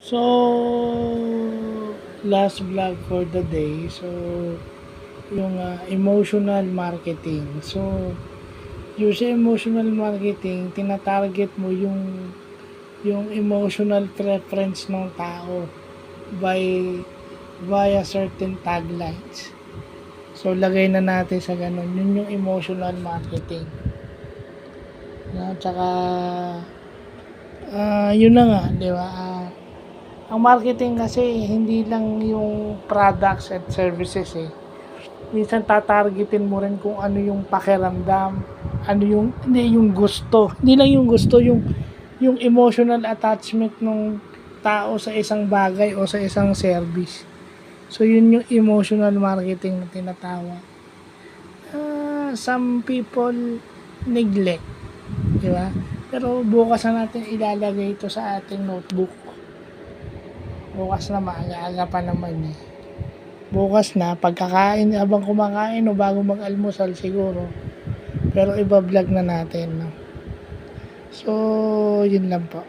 So, last vlog for the day. So, yung emotional marketing. So, yung sa emotional marketing, tinatarget mo yung emotional preference ng tao by via certain taglines. So, lagay na natin sa ganun. Yun yung emotional marketing. Tsaka, yun na nga, di ba? Ang marketing kasi hindi lang yung products at services eh. Minsan tatargetin mo rin kung ano yung pakiramdam, ano yung hindi yung gusto. Hindi lang yung gusto, yung emotional attachment ng tao sa isang bagay o sa isang service. So yun yung emotional marketing na tinatawag. Some people neglect, di ba? Pero bukas na natin ilalagay ito sa ating notebook. Bukas na, maaga-aga pa naman eh. Bukas na, pagkakain, habang kumakain o bago mag-almusal siguro. Pero iba-vlog na natin. No? So, yun lang po.